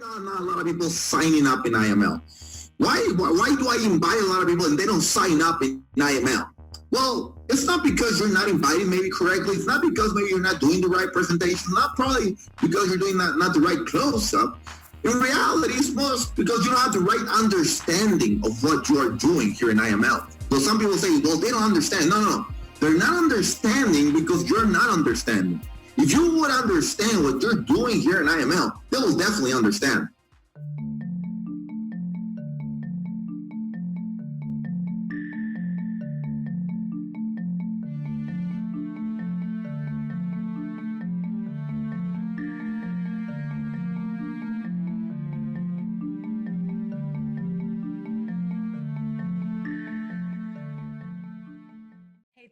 not a lot of people signing up in IML? Why do I invite a lot of people and they don't sign up in IML? Well, it's not because you're not inviting maybe correctly. It's not because maybe you're not doing the right presentation. Not probably because you're doing not the right close-up. In reality, it's most because you don't have the right understanding of what you are doing here in IML. So some people say, well, they don't understand. No. They're not understanding because you're not understanding. If you would understand what you're doing here in IML, they will definitely understand.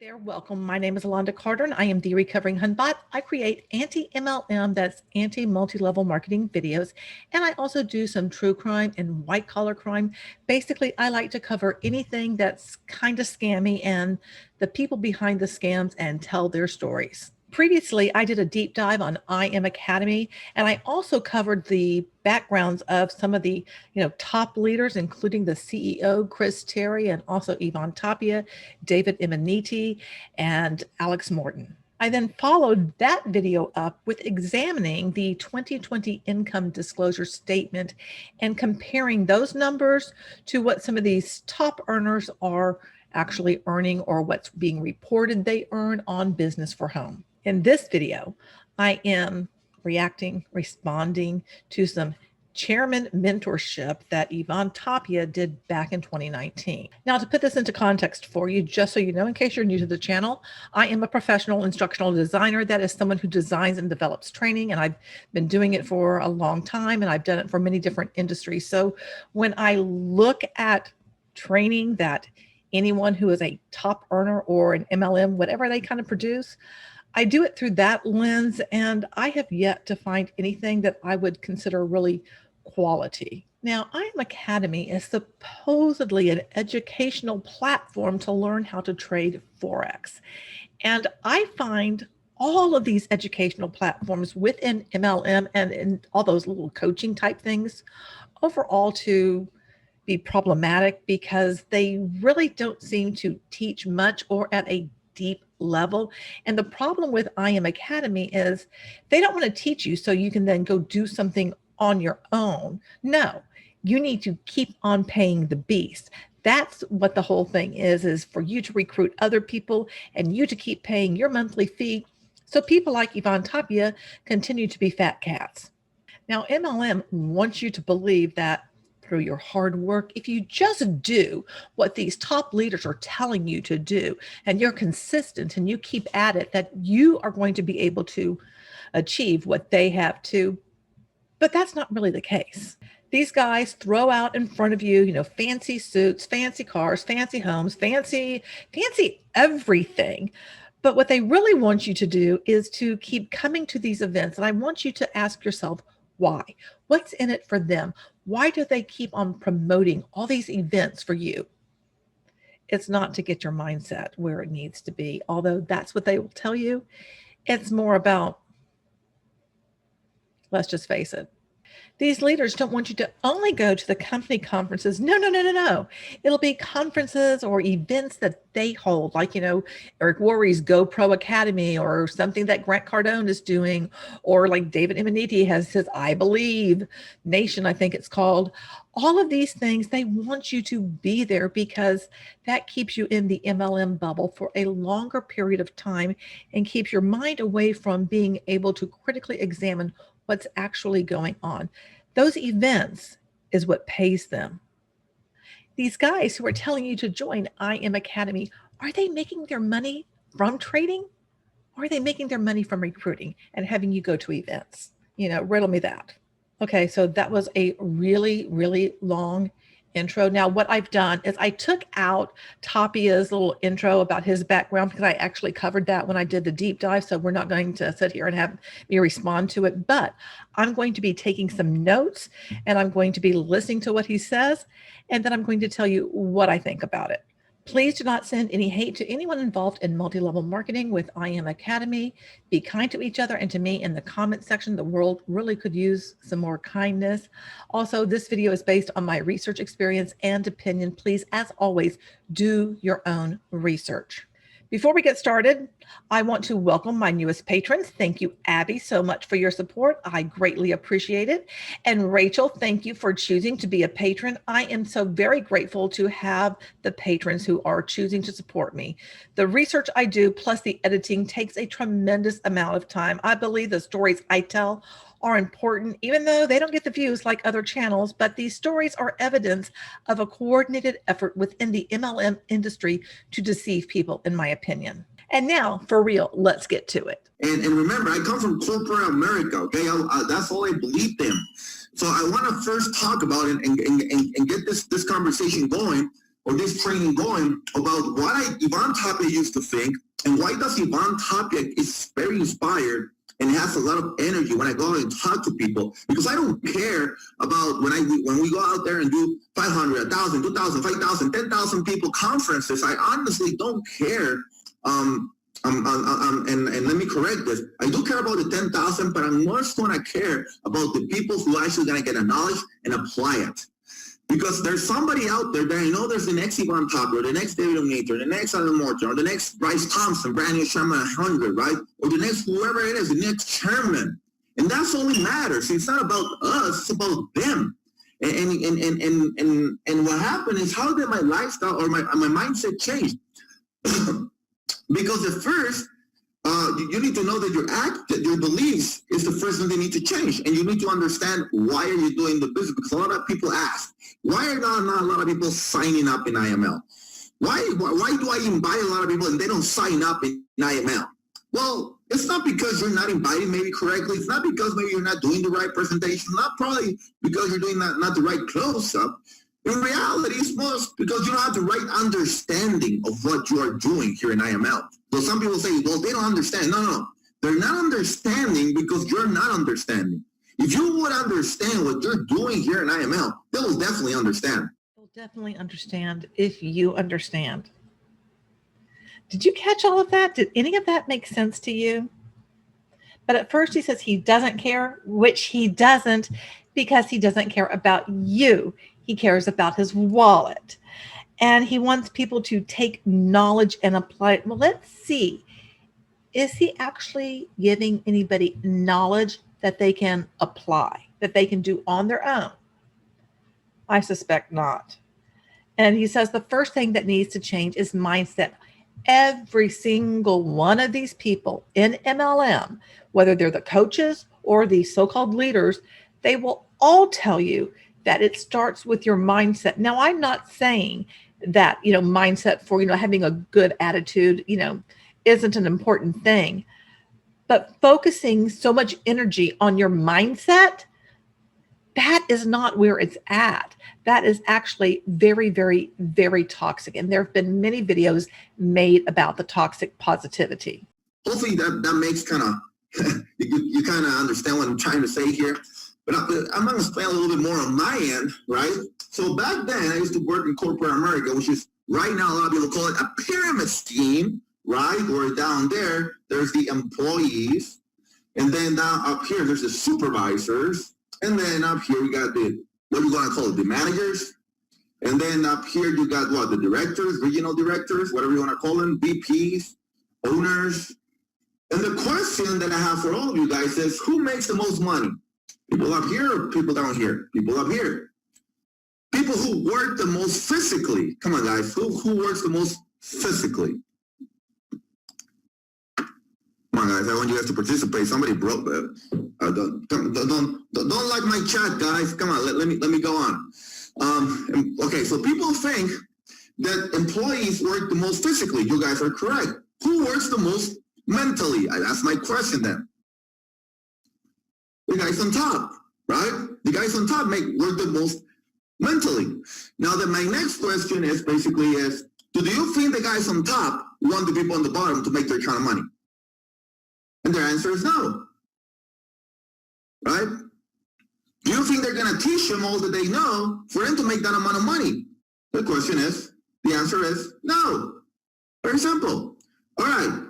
There, welcome. My name is Alonda Carter, and I am the Recovering Hunbot. I create anti-MLM, that's anti-multi-level marketing videos, and I also do some true crime and white-collar crime. Basically, I like to cover anything that's kind of scammy and the people behind the scams and tell their stories. Previously, I did a deep dive on IM Academy, and I also covered the backgrounds of some of the top leaders, including the CEO, Chris Terry, and also Ivan Tapia, David Imaniti, and Alex Morton. I then followed that video up with examining the 2020 income disclosure statement and comparing those numbers to what some of these top earners are actually earning or what's being reported they earn on Business for Home. In this video, I am responding to some Chairman Mentorship that Ivan Tapia did back in 2019. Now, to put this into context for you, just so you know, in case you're new to the channel, I am a professional instructional designer. That is someone who designs and develops training, and I've been doing it for a long time, and I've done it for many different industries. So when I look at training that anyone who is a top earner or an MLM, whatever they kind of produce, I do it through that lens, and I have yet to find anything that I would consider really quality. Now, IM Academy is supposedly an educational platform to learn how to trade Forex. And I find all of these educational platforms within MLM and in all those little coaching type things overall to be problematic because they really don't seem to teach much or at a deep level. And the problem with IM Academy is they don't want to teach you so you can then go do something on your own. No, you need to keep on paying the beast. That's what the whole thing is for you to recruit other people and you to keep paying your monthly fee so people like Ivan Tapia continue to be fat cats. Now, MLM wants you to believe that through your hard work, if you just do what these top leaders are telling you to do, and you're consistent and you keep at it, that you are going to be able to achieve what they have to. But that's not really the case. These guys throw out in front of you, fancy suits, fancy cars, fancy homes, fancy everything. But what they really want you to do is to keep coming to these events. And I want you to ask yourself, why? What's in it for them? Why do they keep on promoting all these events for you? It's not to get your mindset where it needs to be, although that's what they will tell you. It's more about, let's just face it, these leaders don't want you to only go to the company conferences. No. It'll be conferences or events that they hold, like, Eric Worre's GoPro Academy or something that Grant Cardone is doing, or like David Imaniti has his I Believe Nation, I think it's called. All of these things, they want you to be there because that keeps you in the MLM bubble for a longer period of time and keeps your mind away from being able to critically examine what's actually going on. Those events is what pays them. These guys who are telling you to join IM Academy, are they making their money from trading? Or are they making their money from recruiting and having you go to events? Riddle me that. Okay, so that was a really, really long intro. Now, what I've done is I took out Tapia'S little intro about his background because I actually covered that when I did the deep dive. So we're not going to sit here and have me respond to it, but I'm going to be taking some notes and I'm going to be listening to what he says. And then I'm going to tell you what I think about it. Please do not send any hate to anyone involved in multi-level marketing with IM Academy. Be kind to each other and to me in the comment section. The world really could use some more kindness. Also, this video is based on my research experience and opinion. Please, as always, do your own research. Before we get started, I want to welcome my newest patrons. Thank you, Abby, so much for your support. I greatly appreciate it. And Rachel, thank you for choosing to be a patron. I am so very grateful to have the patrons who are choosing to support me. The research I do plus the editing takes a tremendous amount of time. I believe the stories I tell are important, even though they don't get the views like other channels, but these stories are evidence of a coordinated effort within the MLM industry to deceive people, in my opinion. And now, for real, let's get to it. And remember, I come from corporate America, okay? That's all I believed in. So I want to first talk about it and get this conversation going, or this training going, about what Ivan Tapia used to think, and why does Ivan Tapia is very inspired and has a lot of energy when I go out and talk to people, because I don't care about when we go out there and do 500, 1,000, 2,000, 5,000, 10,000 people conferences. I honestly don't care. And let me correct this. I do care about the 10,000, but I'm more going to care about the people who are actually going to get a knowledge and apply it. Because there's somebody out there that I know there's the next Ivan Tapia, or the next David Onator, the next Alan Morton, or the next Bryce Thompson, brand new Chairman 100, right? Or the next whoever it is, the next chairman. And that's all that matters. It's not about us, it's about them. And what happened is, how did my lifestyle or my mindset change? Because at first, you need to know that your beliefs is the first thing they need to change. And you need to understand, why are you doing the business? Because a lot of people ask, why are not a lot of people signing up in IML? Why do I invite a lot of people and they don't sign up in IML? Well, it's not because you're not inviting maybe correctly. It's not because maybe you're not doing the right presentation. Not probably because you're doing not the right close-up. In reality, it's most because you don't have the right understanding of what you are doing here in IML. So some people say, well, they don't understand. No. They're not understanding because you're not understanding. If you would understand what you're doing here in IML, they will definitely understand. They'll definitely understand if you understand. Did you catch all of that? Did any of that make sense to you? But at first he says he doesn't care, which he doesn't, because he doesn't care about you. He cares about his wallet. And he wants people to take knowledge and apply it. Well, let's see. Is he actually giving anybody knowledge that they can apply, that they can do on their own? I suspect not. And he says the first thing that needs to change is mindset. Every single one of these people in MLM, whether they're the coaches or the so-called leaders, they will all tell you that it starts with your mindset. Now, I'm not saying that, mindset for, having a good attitude, isn't an important thing, but focusing so much energy on your mindset, that is not where it's at. That is actually very, very, very toxic. And there have been many videos made about the toxic positivity. Hopefully that makes kind of, you kind of understand what I'm trying to say here. But I'm going to explain a little bit more on my end, right? So back then, I used to work in corporate America, which is right now a lot of people call it a pyramid scheme, right? Where down there's the employees. And then down up here, there's the supervisors. And then up here, we got what are you going to call it, the managers. And then up here, you got what, the directors, regional directors, whatever you want to call them, VPs, owners. And the question that I have for all of you guys is, who makes the most money? People up here or people down here? People up here. People who work the most physically. Come on, guys. Who works the most physically? Come on, guys. I want you guys to participate. Somebody broke that. Don't like my chat, guys. Come on. Let me go on. Okay, so people think that employees work the most physically. You guys are correct. Who works the most mentally? That's my question then. The guys on top, right? The guys on top work the most mentally. Now, then my next question is basically do you think the guys on top want the people on the bottom to make their kind of money? And their answer is no, right? Do you think they're going to teach them all that they know for them to make that amount of money? The question is, The answer is no. Very simple. All right,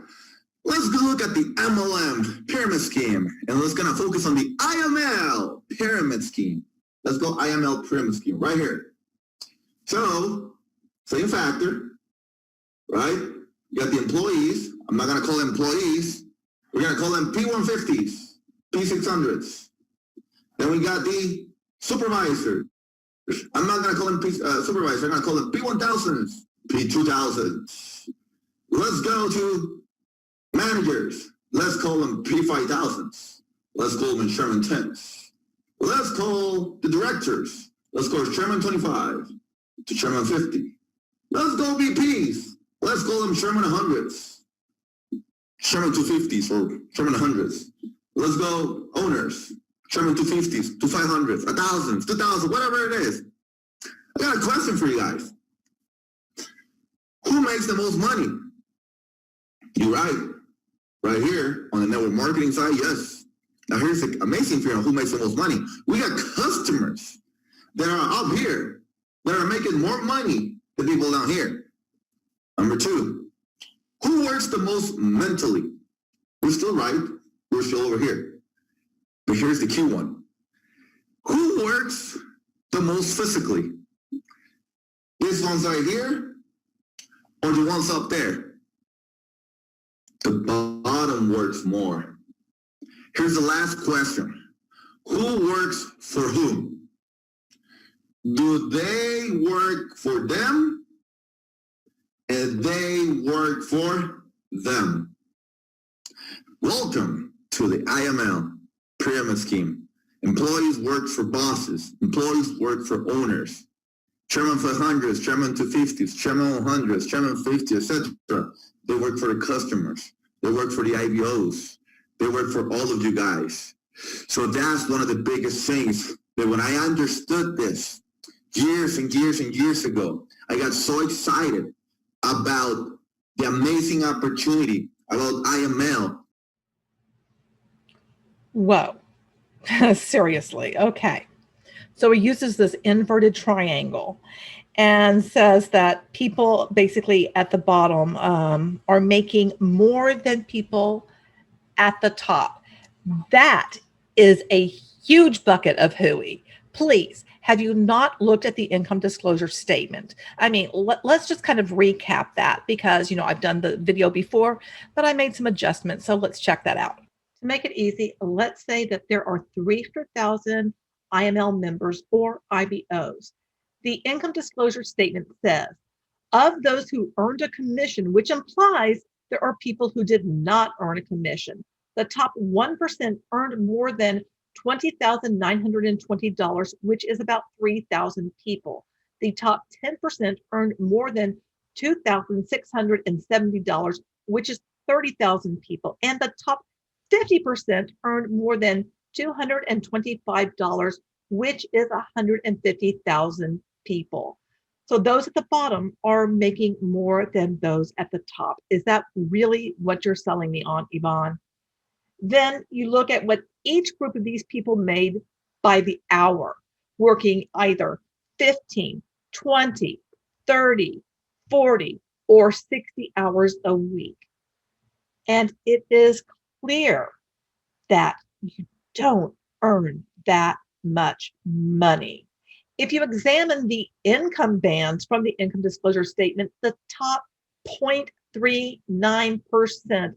let's go look at the MLM pyramid scheme, and let's gonna focus on the IML pyramid scheme. Let's go IML pyramid scheme right here. So, same factor, right? You got the employees. I'm not gonna call them employees. We're gonna call them P150s, P600s. Then we got the supervisors. I'm not gonna call them supervisors. I'm gonna call them P1000s, P2000s. Let's go to managers. Let's call them P5000s. Let's call them Chairman 10s. Let's call the directors. Let's call Chairman 25 to Chairman 50. Let's go VPs. Let's call them Chairman 100s, Chairman 250s, or Chairman 100s. Let's go owners, Chairman 250s, to 500s, 1,000s, 2,000, whatever it is. I got a question for you guys. Who makes the most money? You're right. Right here on the network marketing side, yes. Now here's the amazing thing on who makes the most money. We got customers that are up here that are making more money than people down here. Number two, who works the most mentally? We're still right. We're still over here. But here's the key one. Who works the most physically? These ones right here or the ones up there? The bottom works more. Here's the last question. Who works for whom? Do they work for them and they work for them? Welcome to the IML pyramid scheme. Employees work for bosses. Employees work for owners. Chairman 500s, Chairman 250s, Chairman 100s, Chairman 50, etc. They work for the customers. They work for the IBOs. They work for all of you guys. So that's one of the biggest things that when I understood this years and years and years ago, I got so excited about the amazing opportunity about IML. Whoa. Seriously. Okay. So he uses this inverted triangle and says that people basically at the bottom are making more than people at the top. That is a huge bucket of hooey. Please, have you not looked at the income disclosure statement? I mean, let's just kind of recap that because, I've done the video before, but I made some adjustments. So let's check that out. To make it easy, let's say that there are 300,000 IML members or IBOs. The income disclosure statement says, of those who earned a commission, which implies there are people who did not earn a commission, the top 1% earned more than $20,920, which is about 3,000 people. The top 10% earned more than $2,670, which is 30,000 people. And the top 50% earned more than $225, which is 150,000 people. So those at the bottom are making more than those at the top. Is that really what you're selling me on, Ivan? Then you look at what each group of these people made by the hour, working either 15, 20, 30, 40, or 60 hours a week. And it is clear that you don't earn that much money. If you examine the income bands from the income disclosure statement, the top 0.39%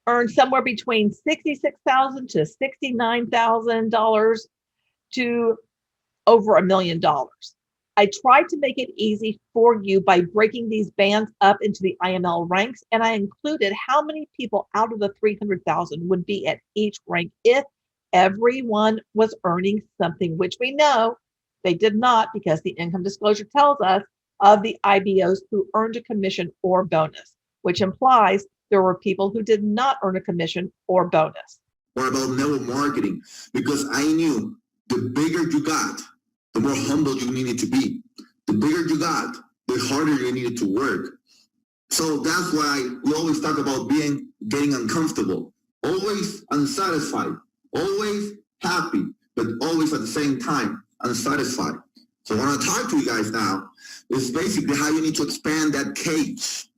earn somewhere between $66,000 to $69,000 to over $1 million. I tried to make it easy for you by breaking these bands up into the IML ranks, and I included how many people out of the 300,000 would be at each rank if everyone was earning something, which we know they did not, because the income disclosure tells us of the IBOs who earned a commission or bonus, which implies there were people who did not earn a commission or bonus. Or about network marketing, because I knew the bigger you got, the more humble you needed to be. The bigger you got, the harder you needed to work. So that's why we always talk about getting uncomfortable, always unsatisfied, always happy, but always at the same time unsatisfied. So I want to talk to you guys now is basically how you need to expand that cage.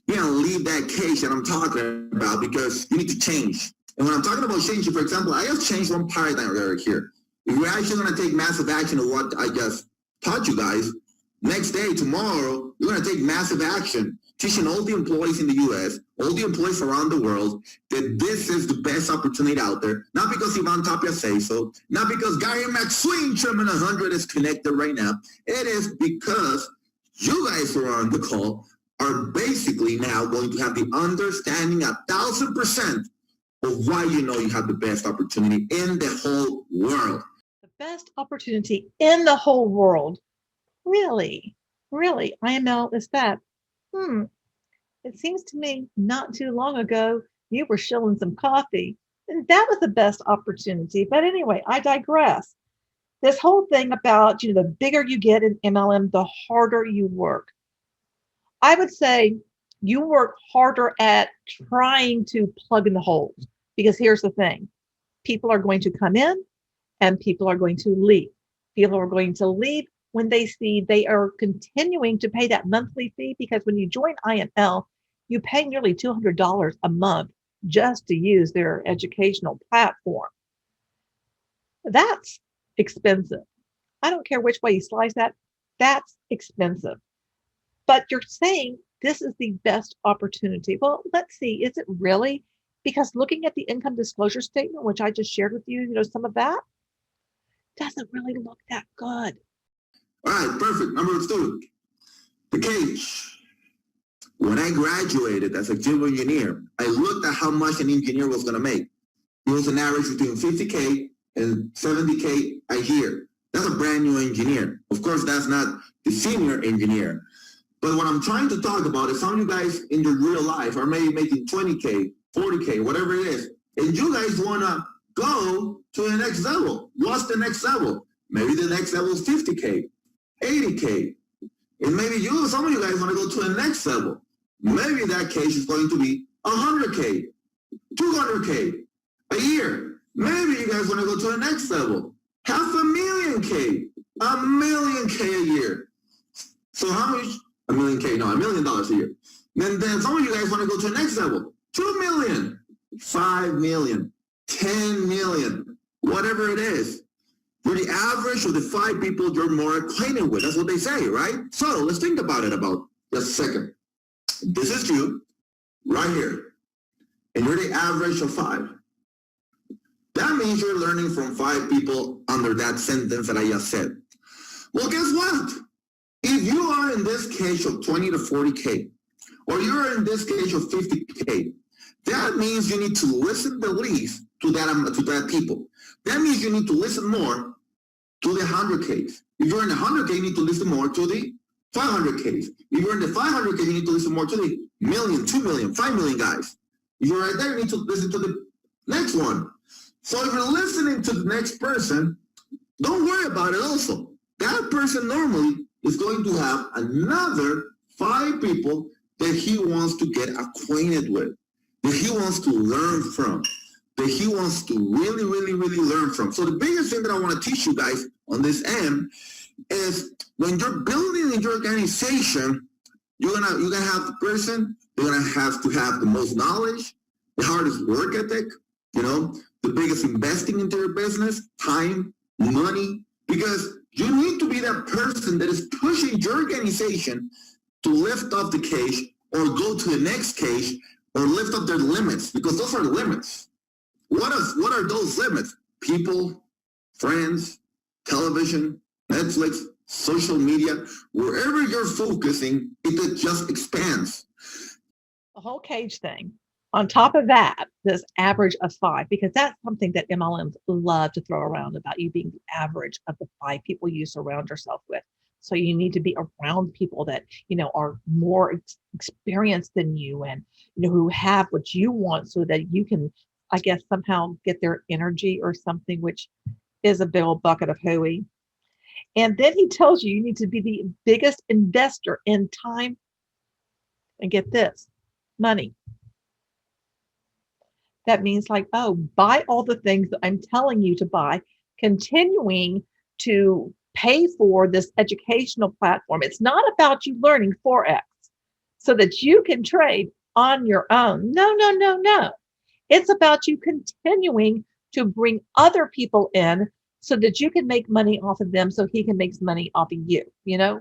You know, leave that cage that I'm talking about, because you need to change. And when I'm talking about changing, for example, I just changed one paradigm right here. If we're actually going to take massive action of what I just taught you guys, next day, tomorrow, you're going to take massive action, teaching all the employees in the U.S., all the employees around the world, that this is the best opportunity out there. Not because Ivan Tapia says so, not because Gary McSween, Chairman 100, is connected right now. It is because you guys who are on the call are basically now going to have the understanding 1,000% of why you know you have the best opportunity in the whole world. The best opportunity in the whole world. Really? Really? IML is that? It seems to me not too long ago, you were shilling some coffee, and that was the best opportunity. But anyway, I digress. This whole thing about, the bigger you get in MLM, the harder you work. I would say you work harder at trying to plug in the holes, because here's the thing. People are going to come in and people are going to leave. People are going to leave when they see they are continuing to pay that monthly fee, because when you join IML, you pay nearly $200 a month just to use their educational platform. That's expensive. I don't care which way you slice that. That's expensive. But you're saying this is the best opportunity. Well, let's see. Is it really? Because looking at the income disclosure statement, which I just shared with you, some of that doesn't really look that good. All right, perfect. Number 2, the cage. When I graduated as a civil engineer, I looked at how much an engineer was going to make. It was an average between 50K and 70K a year. That's a brand new engineer. Of course, that's not the senior engineer. But what I'm trying to talk about is some of you guys in your real life are maybe making 20K, 40K, whatever it is. And you guys want to go to the next level. What's the next level? Maybe the next level is 50K, 80K. And maybe some of you guys want to go to the next level. Maybe that case is going to be 100K, 200K a year. Maybe you guys want to go to the next level. $500,000K, $1 million a year. So how much? $1 million a year. Then some of you guys want to go to the next level. 2 million, 5 million, 10 million, whatever it is. You're the average of the 5 people you're more acquainted with. That's what they say, right? So let's think about it about just a second. This is you, right here. And you're the average of 5. That means you're learning from 5 people under that sentence that I just said. Well, guess what? If you are in this case of 20 to 40K, or you're in this case of 50K, that means you need to listen the least to that people. That means you need to listen more to the 100Ks. If you're in the 100K, you need to listen more to the 500Ks. If you're in the 500K, you need to listen more to the million, 2 million, 5 million guys. If you're right there, you need to listen to the next one. So if you're listening to the next person, don't worry about it also. That person normally is going to have another 5 people that he wants to get acquainted with, that he wants to learn from, that he wants to really, really, really learn from. So the biggest thing that I want to teach you guys on this end is when you're building in your organization, you're gonna have the person, they're gonna have to have the most knowledge, the hardest work ethic, the biggest investing into your business, time, money, because you need to be that person that is pushing your organization to lift off the cage or go to the next cage or lift up their limits, because those are the limits. What are those limits? People, friends, television, Netflix, social media, wherever you're focusing, it just expands. The whole cage thing. On top of that, this average of 5, because that's something that MLMs love to throw around about you being the average of the 5 people you surround yourself with. So you need to be around people that, are more experienced than you and, who have what you want so that you can, I guess, somehow get their energy or something, which is a big old bucket of hooey. And then he tells you need to be the biggest investor in time. And get this, money. That means buy all the things that I'm telling you to buy, continuing to pay for this educational platform. It's not about you learning Forex so that you can trade on your own. No, no, no, no. It's about you continuing to bring other people in so that you can make money off of them so he can make money off of you, you know?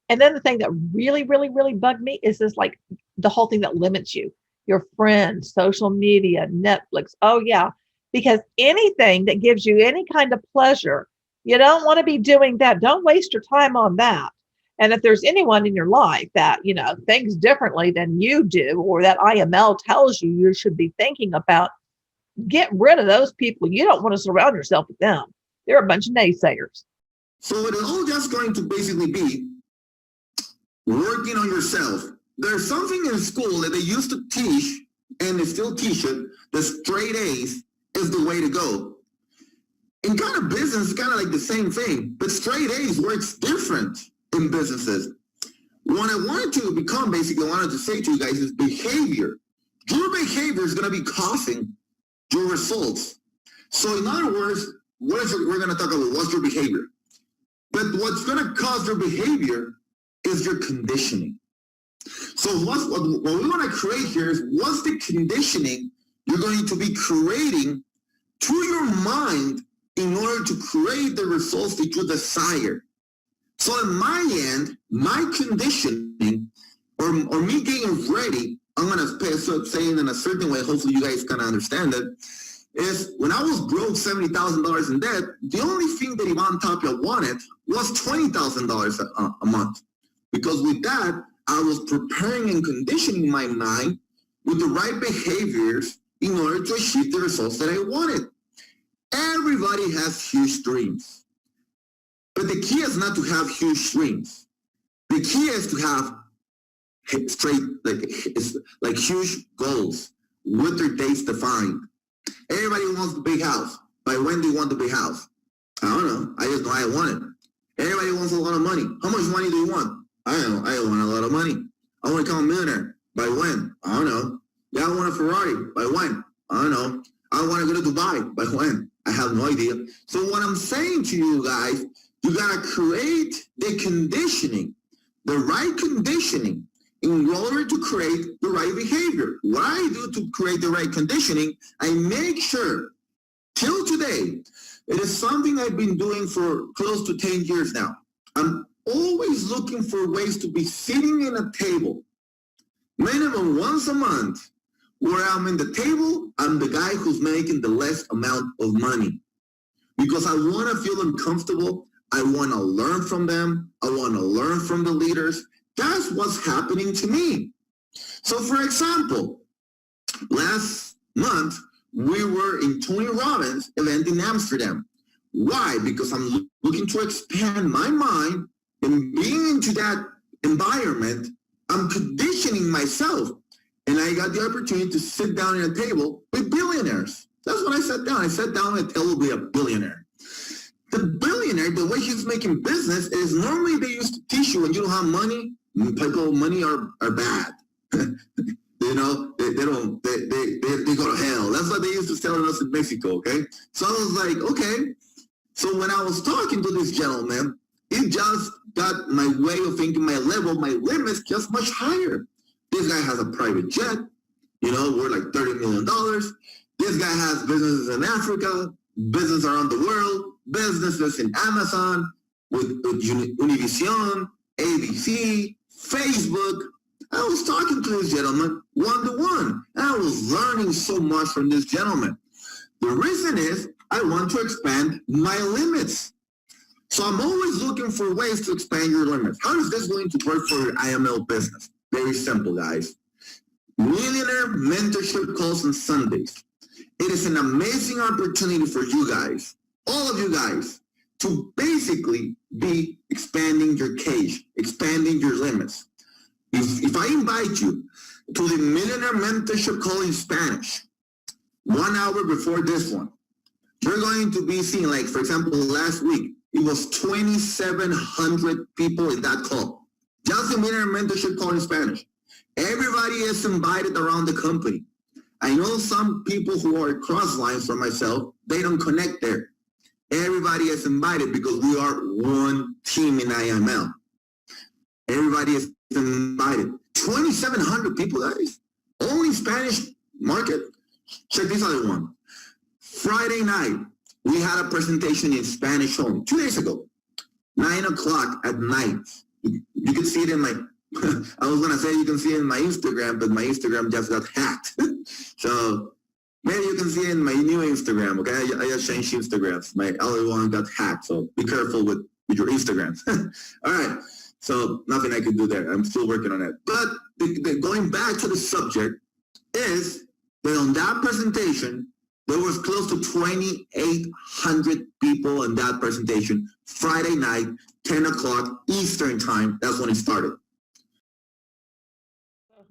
And then the thing that really, really, really bugged me is this, like, the whole thing that limits you, your friends, social media, Netflix. Oh, yeah. Because anything that gives you any kind of pleasure, you don't want to be doing that. Don't waste your time on that. And if there's anyone in your life that, you know, thinks differently than you do, or that IML tells you you should be thinking about, get rid of those people. You don't want to surround yourself with them. They're a bunch of naysayers. So it is all just going to basically be working on yourself. There's something in school that they used to teach, and they still teach it, the straight A's is the way to go. In kind of business, it's kind of like the same thing, but straight A's works different in businesses. What I wanted to become, basically, I wanted to say to you guys is behavior. Your behavior is going to be causing your results. So in other words, we're going to talk about what's your behavior. But what's going to cause your behavior is your conditioning. So what we want to create here is, what's the conditioning you're going to be creating to your mind in order to create the results that you desire. So on my end, my conditioning, or me getting ready, I'm going to say it in a certain way, hopefully you guys kind of understand it, is when I was broke $70,000 in debt, the only thing that Ivan Tapia wanted was $20,000 a month. Because with that, I was preparing and conditioning my mind with the right behaviors in order to achieve the results that I wanted. Everybody has huge dreams. But the key is not to have huge dreams. The key is to have straight, like huge goals with their dates defined. Everybody wants the big house. By when do you want the big house? I don't know. I just know I want it. Everybody wants a lot of money. How much money do you want? I don't know. I want a lot of money. I want to become a millionaire. By when? I don't know. Yeah, I want a Ferrari. By when? I don't know. I want to go to Dubai. By when? I have no idea. So what I'm saying to you guys, you got to create the conditioning, the right conditioning, in order to create the right behavior. What I do to create the right conditioning, I make sure, till today, it is something I've been doing for close to 10 years now. I'm always looking for ways to be sitting in a table, minimum once a month, where I'm in the table, I'm the guy who's making the less amount of money. Because I want to feel uncomfortable. I want to learn from them. I want to learn from the leaders. That's what's happening to me. So for example, last month, we were in Tony Robbins' event in Amsterdam. Why? Because I'm looking to expand my mind, and being into that environment, I'm conditioning myself. And I got the opportunity to sit down at a table with billionaires. That's when I sat down. I sat down at a table with a billionaire. The billionaire, the way he's making business is, normally they used to teach you when you don't have money, people with money are bad. You know, they go to hell. That's what they used to tell us in Mexico, okay? So I was like, okay. So when I was talking to this gentleman, it just got my way of thinking, my level, my limits just much higher. This guy has a private jet, you know, worth like $30 million. This guy has businesses in Africa, business around the world, businesses in Amazon, with Univision, ABC, Facebook. I was talking to this gentleman one-to-one, and I was learning so much from this gentleman. The reason is I want to expand my limits. So I'm always looking for ways to expand your limits. How is this going to work for your IML business? Very simple, guys. Millionaire mentorship calls on Sundays. It is an amazing opportunity for you guys, all of you guys, to basically be expanding your cage, expanding your limits. If I invite you to the Millionaire Mentorship Call in Spanish, 1 hour before this one, you're going to be seeing, like, for example, last week, it was 2,700 people in that call. Just the Millionaire Mentorship Call in Spanish. Everybody is invited around the company. I know some people who are cross lines for myself, they don't connect there. Everybody is invited because we are one team in IML. Everybody is invited. 2,700 people, guys. Only Spanish market. Check this other one. Friday night, we had a presentation in Spanish only, 2 days ago, 9 o'clock at night. You can see it in my, I was going to say you can see it in my Instagram, but my Instagram just got hacked. So maybe you can see it in my new Instagram, okay? I just changed Instagrams. My other one got hacked, so be careful with your Instagrams. All right, so nothing I can do there. I'm still working on it. But going back to the subject is that on that presentation, there was close to 2,800 people in that presentation, Friday night, 10 o'clock Eastern time. That's when it started.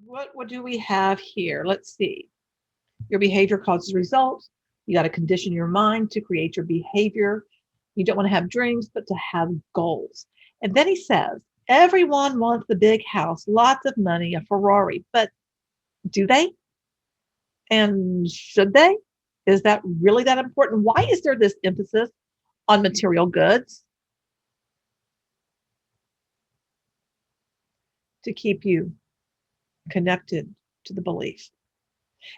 What do we have here? Let's see. Your behavior causes results. You got to condition your mind to create your behavior. You don't want to have dreams, but to have goals. And then he says, everyone wants the big house, lots of money, a Ferrari, but do they? And should they? Is that really that important? Why is there this emphasis on material goods? To keep you connected to the belief.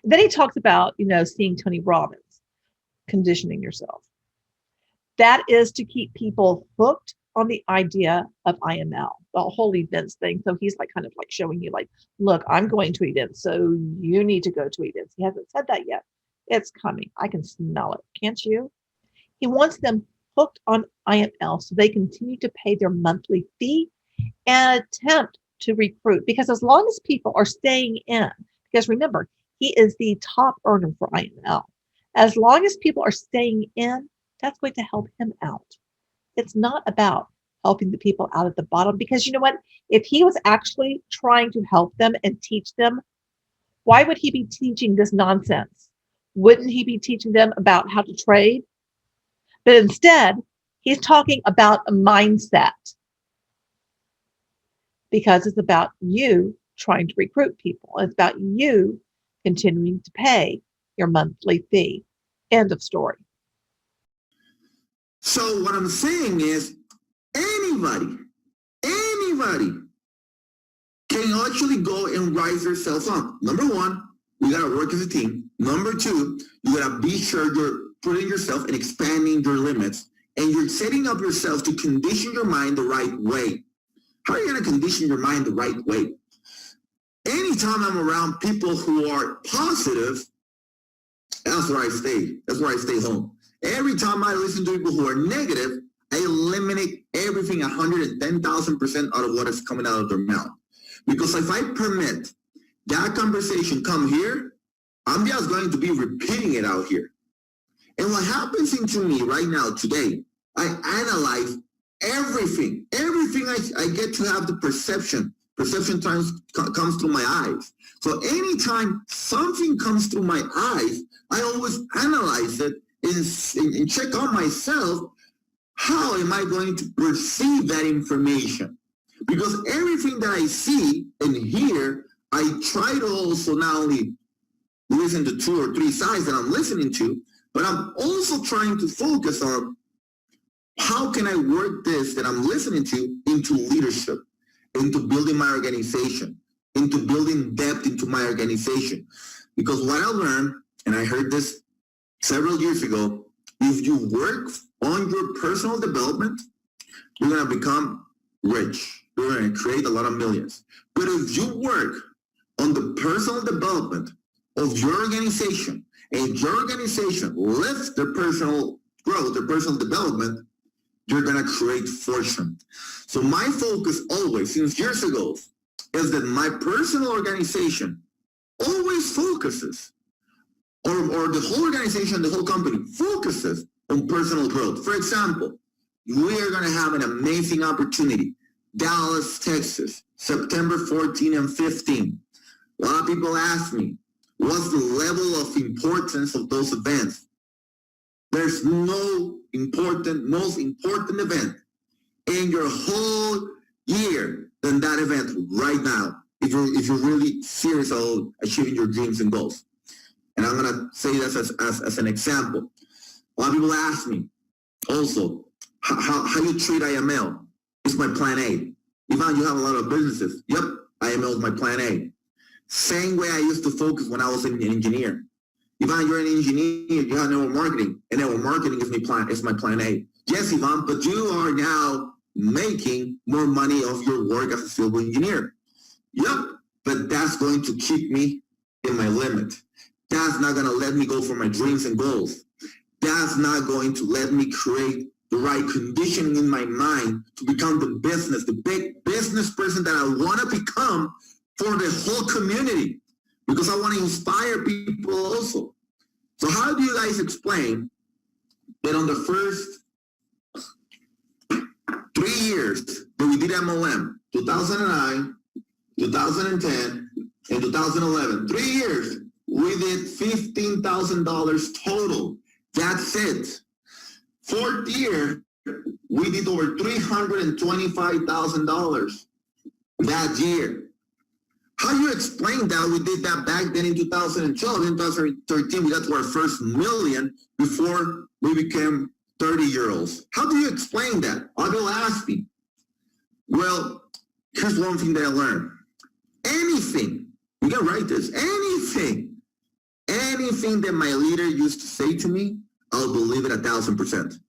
And then he talks about, seeing Tony Robbins, conditioning yourself. That is to keep people hooked on the idea of IML, the whole events thing. So he's kind of showing you look, I'm going to events, so you need to go to events. He hasn't said that yet. It's coming. I can smell it. Can't you? He wants them hooked on IML so they continue to pay their monthly fee and attempt to recruit. Because as long as people are staying in, because remember, he is the top earner for IML. As long as people are staying in, that's going to help him out. It's not about helping the people out at the bottom, because you know what? If he was actually trying to help them and teach them, why would he be teaching this nonsense? Wouldn't he be teaching them about how to trade? But instead, he's talking about a mindset, because it's about you trying to recruit people. It's about you continuing to pay your monthly fee. End of story. So what I'm saying is anybody can actually go and rise themselves up. Number one, we got to work as a team. Number two, you got to be sure you're putting yourself and expanding your limits, and you're setting up yourself to condition your mind the right way. How are you going to condition your mind the right way? Anytime I'm around people who are positive, that's where I stay. That's where I stay home. Every time I listen to people who are negative, I eliminate everything 110,000% out of what is coming out of their mouth. Because if I permit that conversation come here, I'm just going to be repeating it out here. And what happens to me right now, today, I analyze everything. Everything I get to have the perception. Perception times comes through my eyes. So anytime something comes through my eyes, I always analyze it and check on myself. How am I going to perceive that information? Because everything that I see and hear, I try to also not only listen to 2 or 3 sides that I'm listening to, but I'm also trying to focus on how can I work this that I'm listening to into leadership, into building my organization, into building depth into my organization. Because what I learned, and I heard this several years ago, if you work on your personal development, you're going to become rich. You're going to create a lot of millions. But if you work on the personal development of your organization, and your organization lifts their personal growth, their personal development, you're going to create fortune. So my focus always, since years ago, is that my personal organization always focuses, or the whole organization, the whole company focuses on personal growth. For example, we are going to have an amazing opportunity. Dallas, Texas, September 14 and 15. A lot of people ask me, what's the level of importance of those events? There's no most important event in your whole year than that event right now, if you're really serious about achieving your dreams and goals. And I'm going to say this as an example. A lot of people ask me, Also, how you treat IML is my plan A. Ivan, you have a lot of businesses. Yep, IML is my plan A. Same way I used to focus when I was an engineer. Ivan, you're an engineer, you have network marketing, and network marketing is my plan A. Yes, Ivan, but you are now making more money off your work as a civil engineer. Yep, but that's going to keep me in my limit. That's not going to let me go for my dreams and goals. That's not going to let me create the right conditioning in my mind to become the big business person that I want to become for the whole community, because I want to inspire people also. So how do you guys explain that on the first 3 years that we did MLM, 2009, 2010, and 2011, 3 years, we did $15,000 total. That's it. Fourth year, we did over $325,000 that year. How do you explain that we did that back then in 2012, in 2013, we got to our first million before we became 30-year-olds? How do you explain that? I will ask me. Well, here's one thing that I learned. Anything, you can write this, anything that my leader used to say to me, I'll believe it 1,000%.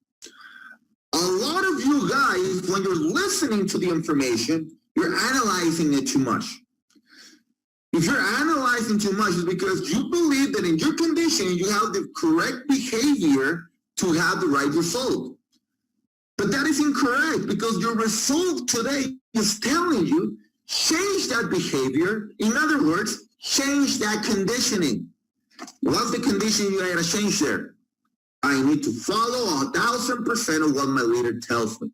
A lot of you guys, when you're listening to the information, you're analyzing it too much. If you're analyzing too much, it's because you believe that in your conditioning, you have the correct behavior to have the right result. But that is incorrect, because your result today is telling you, change that behavior. In other words, change that conditioning. What's the conditioning you gotta change there? I need to follow 1,000% of what my leader tells me.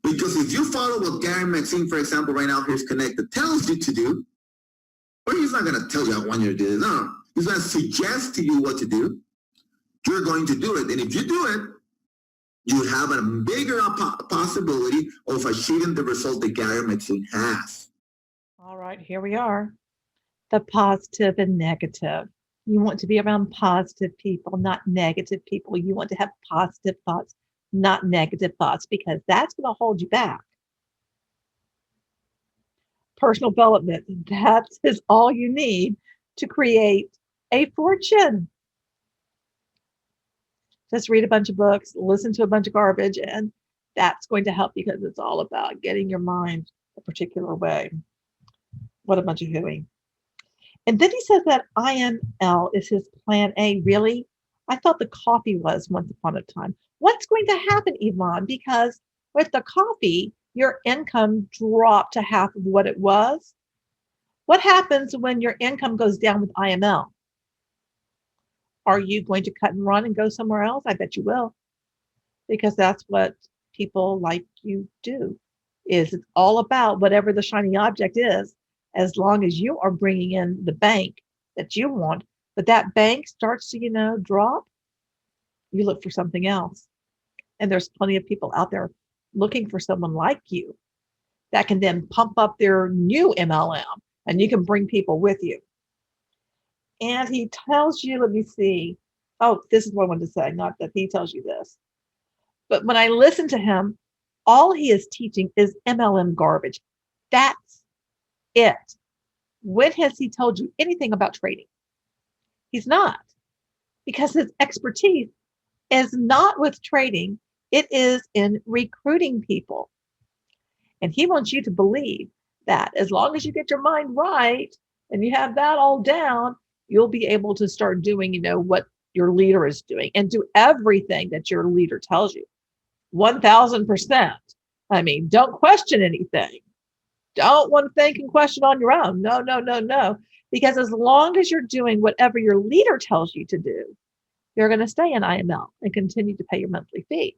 Because if you follow what Gary Maxine, for example, right now here's connected, tells you to do, or he's not going to tell you, I want you to do this. No, he's going to suggest to you what to do. You're going to do it. And if you do it, you have a bigger possibility of achieving the result that Gary Maxine has. All right, here we are. The positive and negative. You want to be around positive people, not negative people. You want to have positive thoughts, not negative thoughts, because that's going to hold you back. Personal development, that is all you need to create a fortune. Just read a bunch of books, listen to a bunch of garbage, and that's going to help, because it's all about getting your mind a particular way. What a bunch of hooey. And then he says that IML is his plan A. Really? I thought the coffee was once upon a time. What's going to happen, Ivan? Because with the coffee, your income dropped to half of what it was. What happens when your income goes down with IML? Are you going to cut and run and go somewhere else? I bet you will, because that's what people like you do. It's all about whatever the shiny object is, as long as you are bringing in the bank that you want. But that bank starts to, drop, you look for something else. And there's plenty of people out there looking for someone like you that can then pump up their new MLM, and you can bring people with you. And he tells you, let me see. Oh, this is what I wanted to say, not that he tells you this. But when I listen to him, all he is teaching is MLM garbage. That's it. When has he told you anything about trading? He's not, because his expertise is not with trading. It is in recruiting people. And he wants you to believe that as long as you get your mind right and you have that all down, you'll be able to start doing, what your leader is doing, and do everything that your leader tells you. 1,000%. I mean, don't question anything. Don't want to think and question on your own. No. Because as long as you're doing whatever your leader tells you to do, you're going to stay in IML and continue to pay your monthly fee.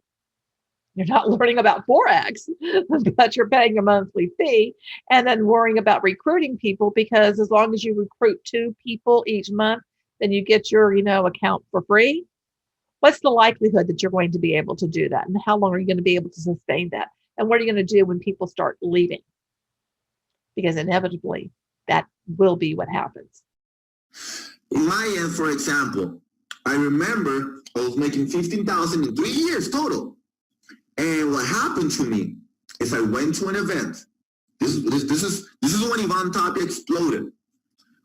You're not learning about Forex, but you're paying a monthly fee and then worrying about recruiting people, because as long as you recruit 2 people each month, then you get your, account for free. What's the likelihood that you're going to be able to do that? And how long are you going to be able to sustain that? And what are you going to do when people start leaving? Because inevitably, that will be what happens. In my end, for example, I remember I was making $15,000 in 3 years total. And what happened to me is I went to an event. This is when Ivan Tapia exploded.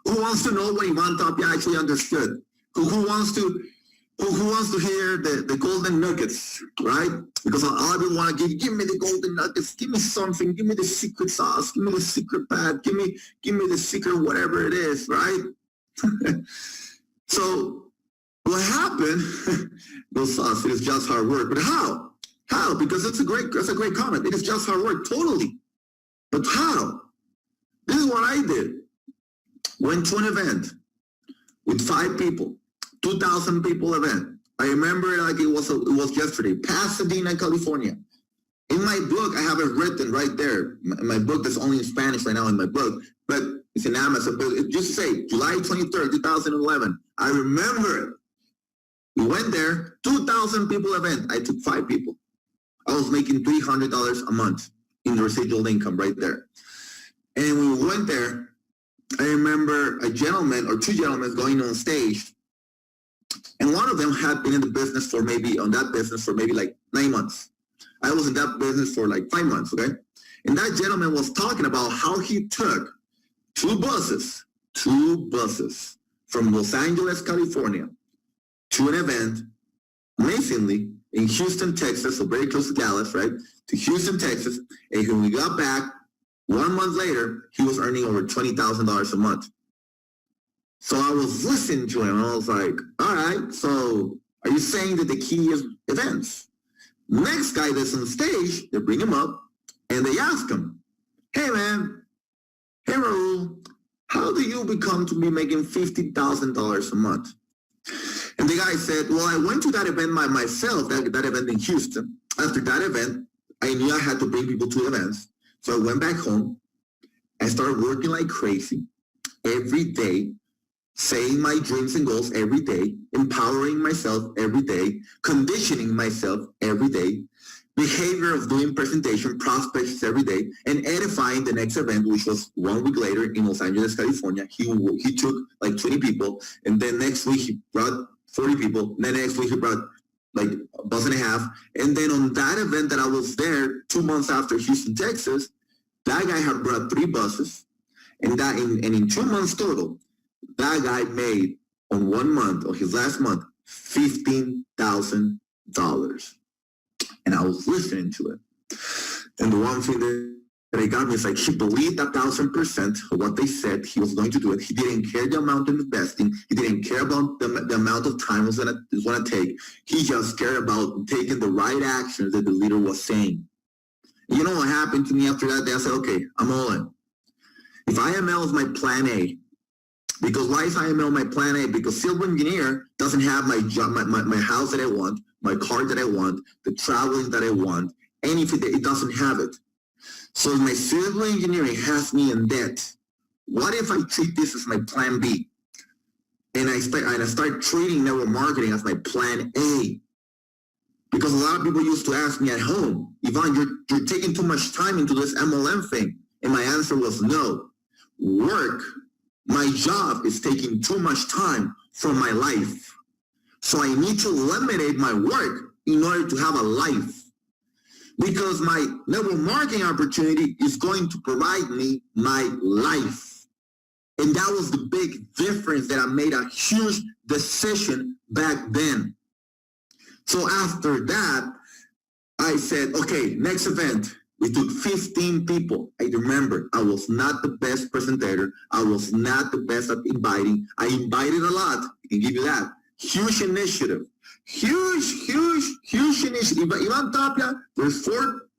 Who wants to know what Ivan Tapia actually understood? Who wants to hear the golden nuggets, right? Because all of you want to give me the golden nuggets, give me something, give me the secret sauce, give me the secret pad, give me the secret whatever it is, right? So what happened? No sauce. It is just hard work. But how? How? Because that's a great comment. It is just hard work, totally. But how? This is what I did. Went to an event with 5 people, 2,000 people event. I remember it like it was yesterday. Pasadena, California. In my book, I have it written right there. My book that's only in Spanish right now in my book, but it's in Amazon. But it just say July 23rd, 2011. I remember it. We went there, 2,000 people event. I took 5 people. I was making $300 a month in the residual income right there. And when we went there, I remember a gentleman or 2 gentlemen going on stage, and one of them had been in the business for maybe like 9 months. I was in that business for like 5 months, okay? And that gentleman was talking about how he took 2 buses from Los Angeles, California, to an event, amazingly, in Houston, Texas, so very close to Dallas, right? To Houston, Texas, and when we got back, 1 month later, he was earning over $20,000 a month. So I was listening to him, and I was like, all right, so are you saying that the key is events? Next guy that's on stage, they bring him up, and they ask him, hey, man, hey, Raul, how do you become to be making $50,000 a month? And the guy said, well, I went to that event by myself, that event in Houston. After that event, I knew I had to bring people to events. So I went back home. I started working like crazy every day, saying my dreams and goals every day, empowering myself every day, conditioning myself every day, behavior of doing presentation, prospects every day, and edifying the next event, which was 1 week later in Los Angeles, California. He took like 20 people, and then next week he brought 40 people, and then next week he brought like a bus and a half. And then on that event that I was there 2 months after Houston, Texas, that guy had brought 3 buses, and in 2 months total, that guy made on 1 month, or his last month, $15,000. And I was listening to it. And the one thing that it got me is like, he believed 1,000% of what they said he was going to do it. He didn't care the amount of investing. He didn't care about the amount of time it was going to take. He just cared about taking the right actions that the leader was saying. And you know what happened to me after that day? I said, okay, I'm all in. If IML is my plan A, because why is IML my plan A? Because civil engineer doesn't have my job, my house that I want, my car that I want, the traveling that I want, anything. It doesn't have it. So my civil engineering has me in debt. What if I treat this as my plan B? And I start treating network marketing as my plan A. Because a lot of people used to ask me at home, Ivan, you're taking too much time into this MLM thing. And my answer was no. My job is taking too much time from my life. So I need to eliminate my work in order to have a life. Because my network marketing opportunity is going to provide me my life. And that was the big difference that I made a huge decision back then. So after that, I said, okay, next event. We took 15 people. I remember I was not the best presenter. I was not the best at inviting. I invited a lot. I can give you that. Huge initiative. Huge initiative. Ivan Tapia, there's 4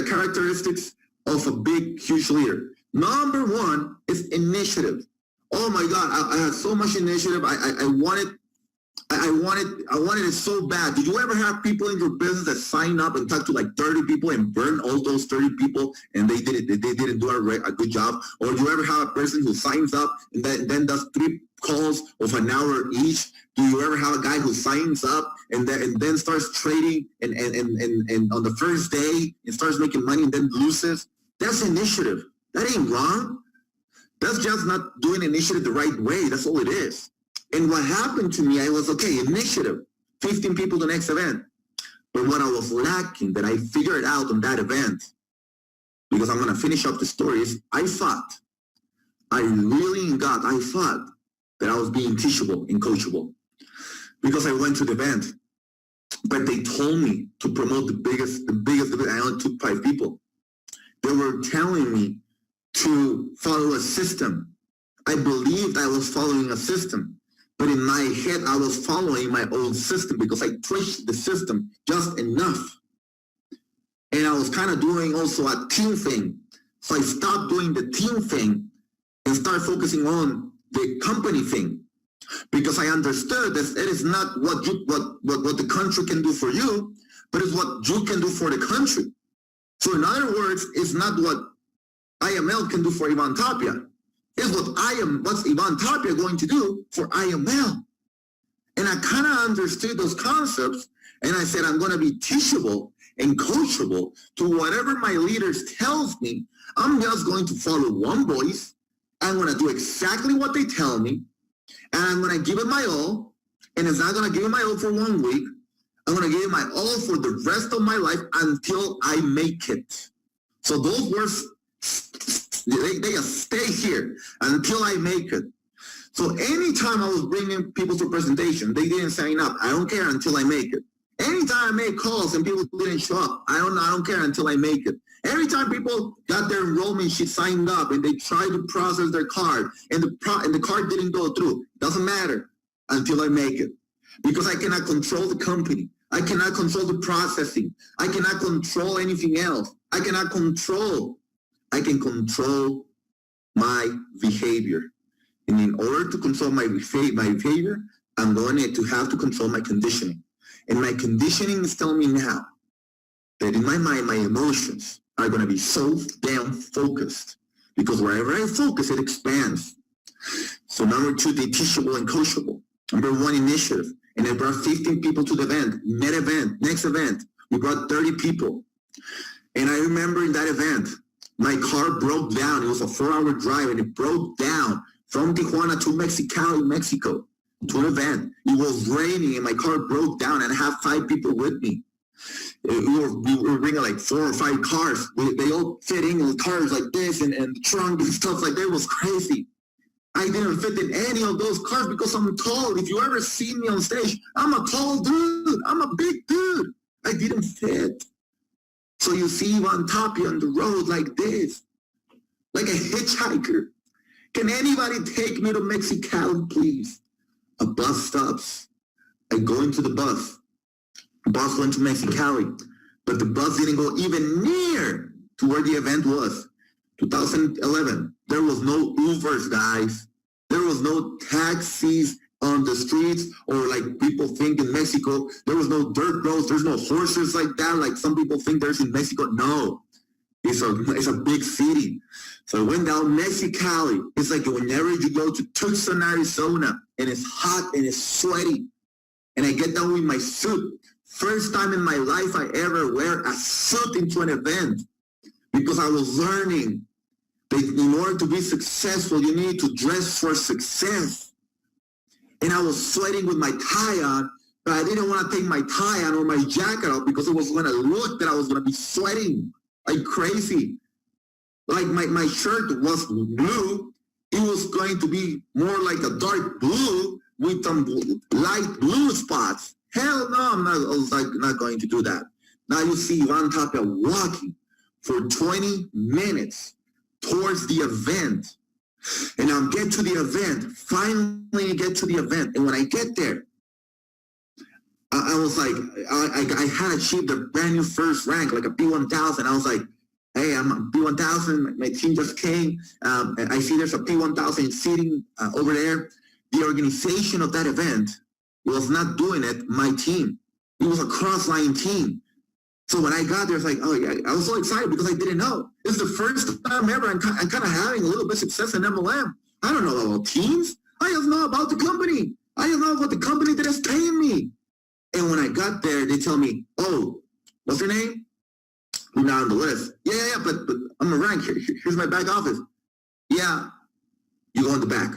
characteristics of a big, huge leader. Number 1 is initiative. Oh my God, I had so much initiative. I wanted it so bad. Did you ever have people in your business that sign up and talk to like 30 people and burn all those 30 people and they didn't do a good job? Or do you ever have a person who signs up and then does 3 calls of an hour each? Do you ever have a guy who signs up and then starts trading and on the first day and starts making money and then loses? That's initiative. That ain't wrong. That's just not doing initiative the right way. That's all it is. And what happened to me, I was, okay, initiative, 15 people the next event. But what I was lacking that I figured out on that event, because I'm going to finish up the story, is I thought that I was being teachable and coachable because I went to the event, but they told me to promote the biggest event. I only took 5 people. They were telling me to follow a system. I believed I was following a system, but in my head, I was following my old system because I twitched the system just enough. And I was kind of doing also a team thing. So I stopped doing the team thing and started focusing on the company thing, because I understood that it is not what the country can do for you, but it's what you can do for the country. So in other words, it's not what IML can do for Ivan Tapia. It's what's Ivan Tapia going to do for IML. And I kind of understood those concepts, and I said, I'm going to be teachable and coachable to whatever my leaders tells me. I'm just going to follow one voice. I'm going to do exactly what they tell me, and I'm going to give it my all. And it's not going to give it my all for 1 week. I'm going to give it my all for the rest of my life until I make it. So those words, they just stay here until I make it. So anytime I was bringing people to a presentation, they didn't sign up. I don't care until I make it. Anytime I make calls and people didn't show up, I don't care until I make it. Every time people got their enrollment sheet signed up and they tried to process their card and the card didn't go through, doesn't matter until I make it. Because I cannot control the company. I cannot control the processing. I cannot control anything else. I can control my behavior. And in order to control my behavior, I'm going to have to control my conditioning. And my conditioning is telling me now that in my mind, my emotions are going to be so damn focused, because wherever I focus, it expands. So number 2, the teachable and coachable. Number 1, initiative. And I brought 15 people to the event. Next event, we brought 30 people. And I remember in that event, my car broke down. It was a 4-hour drive, and it broke down from Tijuana to Mexicali, Mexico, to an event. It was raining, and my car broke down, and I have 5 people with me. We were bringing like 4 or 5 cars. They all fit in the cars like this, and the trunk and stuff like that. It was crazy. I didn't fit in any of those cars because I'm tall. If you ever see me on stage, I'm a tall dude. I'm a big dude. I didn't fit. So you see Ivan Tapia on the road like this, like a hitchhiker. Can anybody take me to Mexicali, please? A bus stops. I go into the bus. The bus went to Mexicali, but the bus didn't go even near to where the event was. 2011, there was no Ubers, guys. There was no taxis on the streets, or like people think in Mexico. There was no dirt roads. There's no horses like that, like some people think there's in Mexico. No, it's a big city. So I went down Mexicali. It's like whenever you go to Tucson, Arizona, and it's hot and it's sweaty, and I get down with my suit. First time in my life I ever wear a suit into an event, because I was learning that in order to be successful, you need to dress for success. And I was sweating with my tie on, but I didn't want to take my tie on or my jacket off because it was going to look that I was going to be sweating like crazy. Like my shirt was blue. It was going to be more like a dark blue with some light blue spots. Hell no, I was like not going to do that. Now you see Ivan Tapia walking for 20 minutes towards the event. And I'll get to the event, finally get to the event. And when I get there, I was like, I had achieved a brand new first rank, like a P1000. I was like, hey, I'm a P1000. My team just came. I see there's a P1000 sitting over there. The organization of that event was not doing it, my team. It was a cross-line team. So when I got there, it's like, oh yeah, I was so excited because I didn't know. It's the first time ever I'm kind of having a little bit of success in MLM. I don't know about teams. I just know about the company. I just know about the company that is paying me. And when I got there, they tell me, oh, what's your name? You're not on the list. Yeah, but I'm a rank here. Here's my back office. Yeah, you go in the back.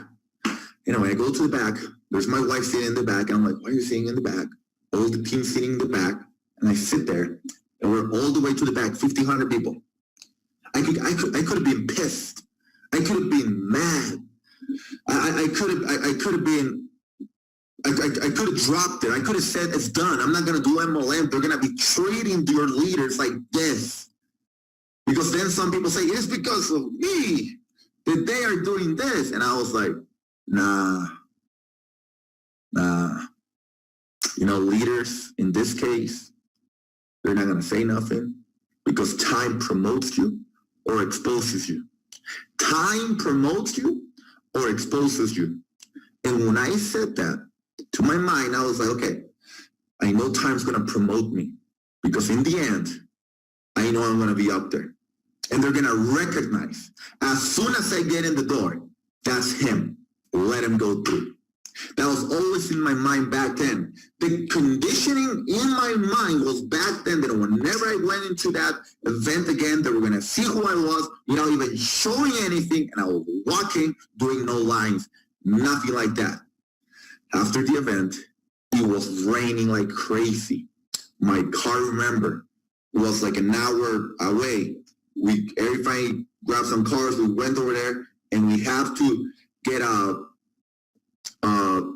Anyway, I go to the back. There's my wife sitting in the back. And I'm like, why are you sitting in the back? All the team sitting in the back. and I sit there, and we're all the way to the back, 1,500 people. I could have been pissed. I could have been mad. I could have been. I could have dropped it. I could have said, it's done. I'm not going to do MLM. They're going to be treating your leaders like this. Because then some people say, it's because of me that they are doing this. And I was like, nah. You know, leaders, in this case, they're not going to say nothing because time promotes you or exposes you. Time promotes you or exposes you. And when I said that, to my mind, I was like, okay, I know time's going to promote me because in the end, I know I'm going to be up there. And they're going to recognize, as soon as I get in the door, that's him. Let him go through. That was always in my mind back then. The conditioning in my mind was back then that whenever I went into that event again, they were going to see who I was without even showing anything, and I was walking, doing no lines, nothing like that. After the event, it was raining like crazy. My car, remember, was like an hour away. Everybody grabbed some cars, we went over there, and we have to get a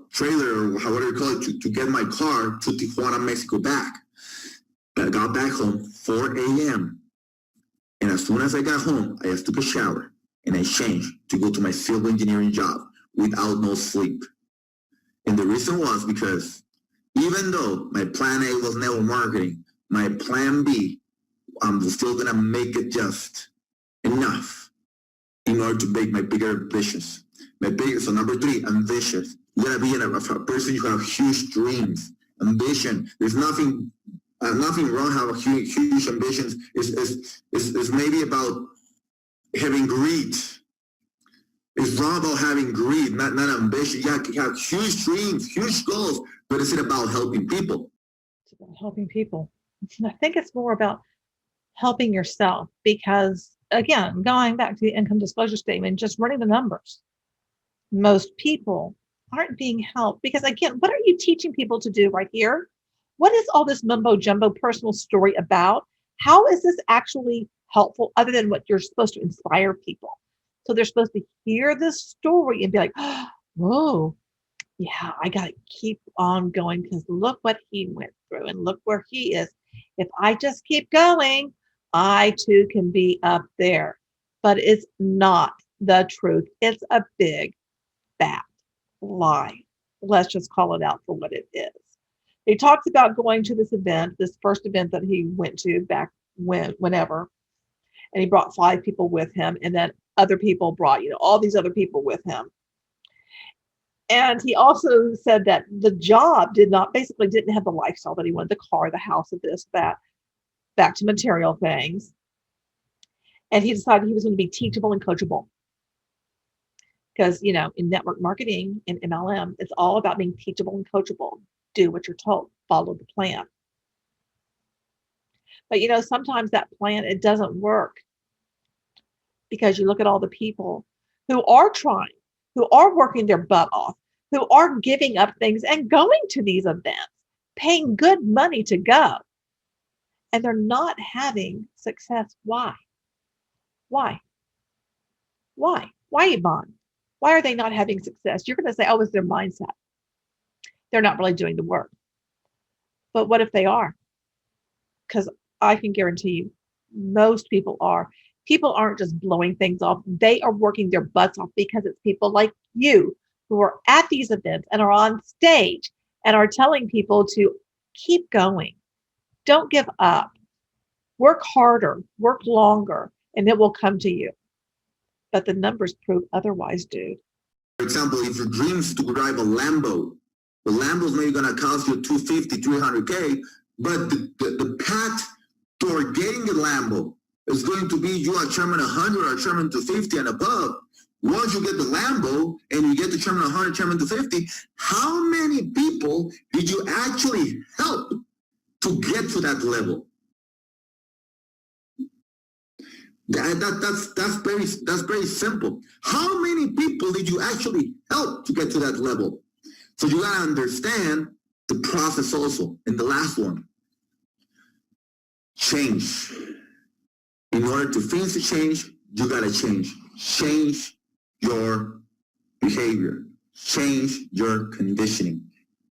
trailer, or however you call it, to get my car to Tijuana, Mexico back. I got back home 4 a.m. And as soon as I got home, I just took a shower and I changed to go to my civil engineering job without no sleep. And the reason was because even though my plan A was network marketing, my plan B, I'm still going to make it just enough in order to make my bigger ambitions. So number 3, ambitious. You got to be a person who have huge dreams, ambition. There's nothing wrong having huge ambitions. It's maybe about having greed. It's wrong about having greed, not ambition. You have huge dreams, huge goals, but is it about helping people? It's about helping people. I think it's more about helping yourself because, again, going back to the income disclosure statement, just running the numbers. Most people aren't being helped because, again, what are you teaching people to do right here? What is all this mumbo jumbo personal story about? How is this actually helpful other than what you're supposed to inspire people? So they're supposed to hear this story and be like, whoa, yeah, I got to keep on going because look what he went through and look where he is. If I just keep going, I too can be up there. But it's not the truth. It's a big, fat lie. Let's just call it out for what it is. He talks about going to this event, this first event that he went to back whenever, and he brought 5 people with him, and then other people brought, all these other people with him. And he also said that the job didn't have the lifestyle that he wanted, the car, the house, of this, that, back to material things. And he decided he was going to be teachable and coachable. Because, in network marketing, in MLM, it's all about being teachable and coachable. Do what you're told, follow the plan. But, sometimes that plan, it doesn't work. Because you look at all the people who are trying, who are working their butt off, who are giving up things and going to these events, paying good money to go. And they're not having success. Why? Why, Ivan? Why are they not having success? You're going to say, oh, it's their mindset. They're not really doing the work. But what if they are? Because I can guarantee you, most people are. People aren't just blowing things off. They are working their butts off because it's people like you who are at these events and are on stage and are telling people to keep going. Don't give up. Work harder, work longer, and it will come to you. But the numbers prove otherwise, dude. For example, if your dream is to drive a Lambo, the Lambo's maybe going to cost you $250,000, $300,000, but the path toward getting the Lambo is going to be you are Chairman 100 or Chairman 250 and above. Once you get the Lambo and you get the Chairman 100, Chairman 250, how many people did you actually help to get to that level? That's very simple. How many people did you actually help to get to that level? So you gotta understand the process also. And the last one, change. In order to finish the change, you gotta change. Change your behavior. Change your conditioning.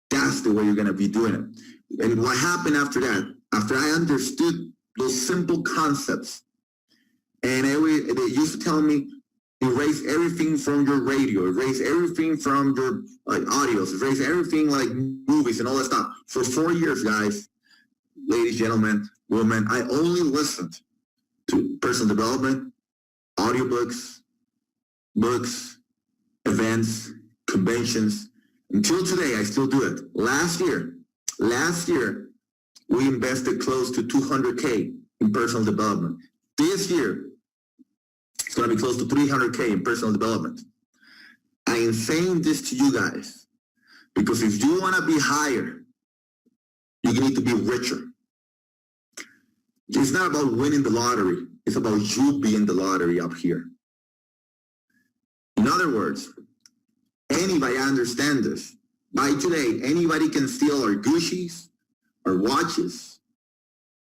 That's the way you're gonna be doing it. And what happened after that? After I understood those simple concepts, and they used to tell me, erase everything from your radio, erase everything from your audios, erase everything like movies and all that stuff. For 4 years, guys, ladies, gentlemen, women, I only listened to personal development, audiobooks, books, events, conventions. Until today, I still do it. Last year, we invested close to $200K in personal development. This year, it's going to be close to $300K in personal development. I am saying this to you guys because if you want to be higher, you need to be richer. It's not about winning the lottery. It's about you being the lottery up here. In other words, anybody understand this. By today, anybody can steal our Gucci's, our watches,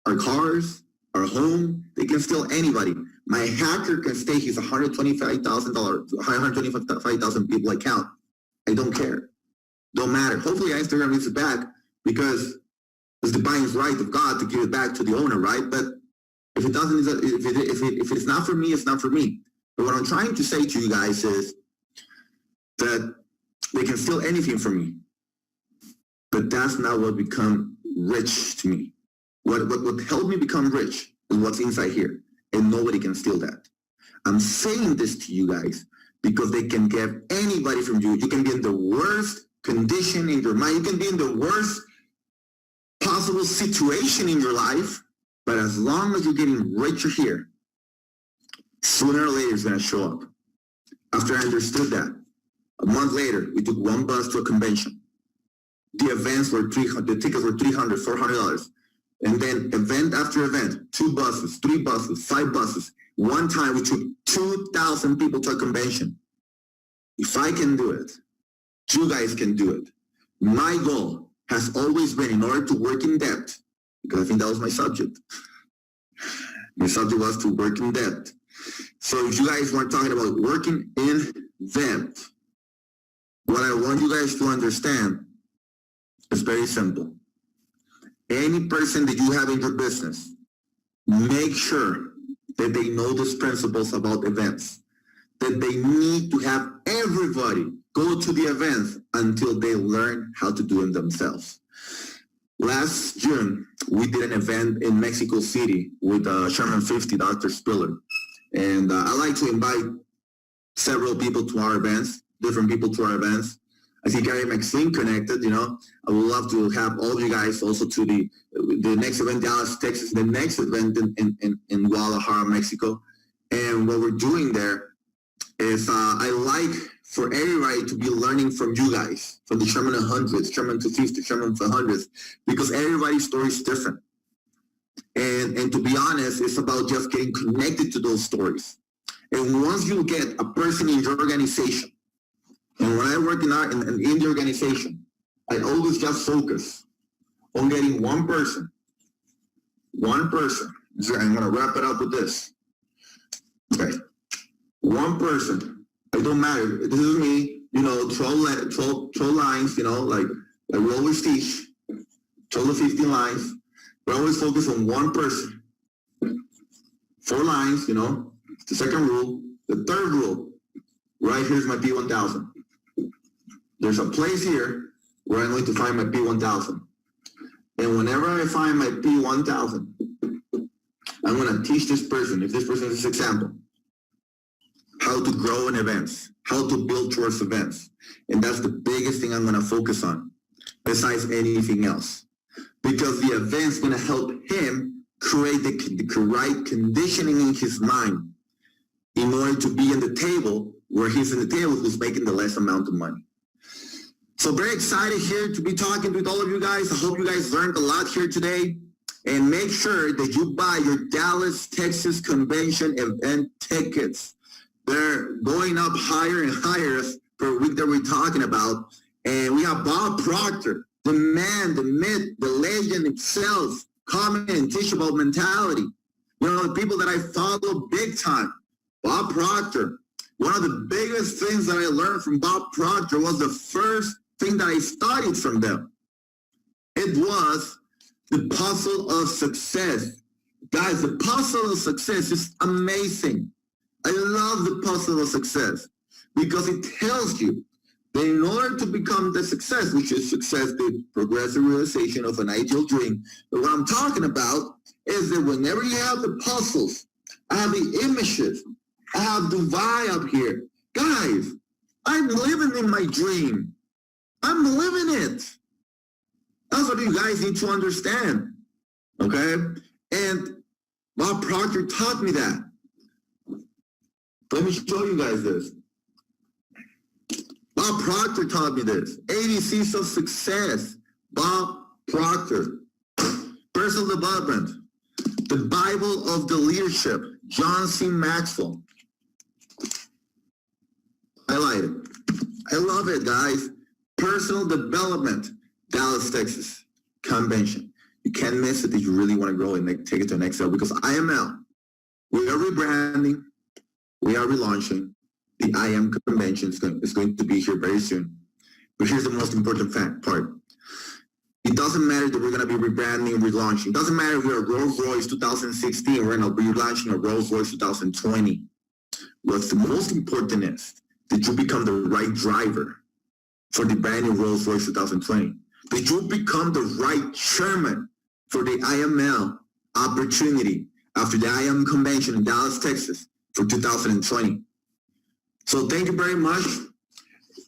our cars, our home. They can steal anybody. My hacker can stake his $125,000 people account. I don't care. Don't matter. Hopefully Instagram gets it back because it's the buying right of God to give it back to the owner, right? But if it doesn't, if it's not for me, it's not for me. But what I'm trying to say to you guys is that they can steal anything from me. But that's not what become rich to me. What helped me become rich is what's inside here. And nobody can steal that. I'm saying this to you guys because they can get anybody from you. You can be in the worst condition in your mind. You can be in the worst possible situation in your life. But as long as you're getting richer here, sooner or later it's going to show up. After I understood that, a month later, we took one bus to a convention. The events were the tickets were $300, $400. And then event after event, 2 buses, 3 buses, 5 buses. One time we took 2,000 people to a convention. If I can do it, you guys can do it. My goal has always been, in order to work in depth, because I think that was my subject. My subject was to work in depth. So if you guys weren't talking about working in depth, what I want you guys to understand is very simple. Any person that you have in your business, make sure that they know these principles about events, that they need to have everybody go to the events until they learn how to do them themselves. Last June, we did an event in Mexico City with Chairman 50, Dr. Spiller. And I like to invite several people to our events, different people to our events. I see Gary McSween connected, I would love to have all of you guys also to the next event, Dallas, Texas, the next event in Guadalajara, Mexico. And what we're doing there is I like for everybody to be learning from you guys, from the Chairman 100s, Chairman 250, Chairman 100s, because everybody's story is different. And to be honest, it's about just getting connected to those stories. And once you get a person in your organization, and when I work in the organization, I always just focus on getting one person. I'm going to wrap it up with this. Okay. One person. It don't matter. This is me, 12 lines, like we always teach, 12 to 15 lines. We always focus on one person. 4 lines, it's the second rule. The third rule, right here's my P1000. There's a place here where I'm going to find my P1000. And whenever I find my P1000, I'm going to teach this person, if this person is this example, how to grow in events, how to build towards events. And that's the biggest thing I'm going to focus on, besides anything else. Because the event's going to help him create the right conditioning in his mind in order to be in the table where he's in the table who's making the less amount of money. So very excited here to be talking with all of you guys. I hope you guys learned a lot here today. And make sure that you buy your Dallas, Texas convention event tickets. They're going up higher and higher per week that we're talking about. And we have Bob Proctor, the man, the myth, the legend himself, comment and teach about mentality. You know, the people that I follow big time, Bob Proctor. One of the biggest things that I learned from Bob Proctor was the first thing that I studied from them. It was the puzzle of success. Guys, the puzzle of success is amazing. I love the puzzle of success because it tells you that in order to become the success, which is success, the progressive realization of an ideal dream, but what I'm talking about is that whenever you have the puzzles, I have the images, I have the why up here. Guys, I'm living in my dream. I'm living it. That's what you guys need to understand. Okay? And Bob Proctor taught me that. Let me show you guys this. Bob Proctor taught me this. ABCs of Success. Bob Proctor. Personal Development. The Bible of the Leadership. John C. Maxwell. I like it. I love it, guys. Personal Development. Dallas, Texas. Convention. You can't miss it if you really want to grow and take it to the next level, because IML, we are rebranding, we are relaunching. The IM convention is going to be here very soon. But here's the most important part. It doesn't matter that we're going to be rebranding and relaunching. It doesn't matter if we're a Rolls Royce 2016, we're going to be launching a Rolls Royce 2020. What's the most important is that you become the right driver for the brand new Rolls Royce 2020. That you become the right chairman for the IML opportunity after the IM convention in Dallas, Texas for 2020. So thank you very much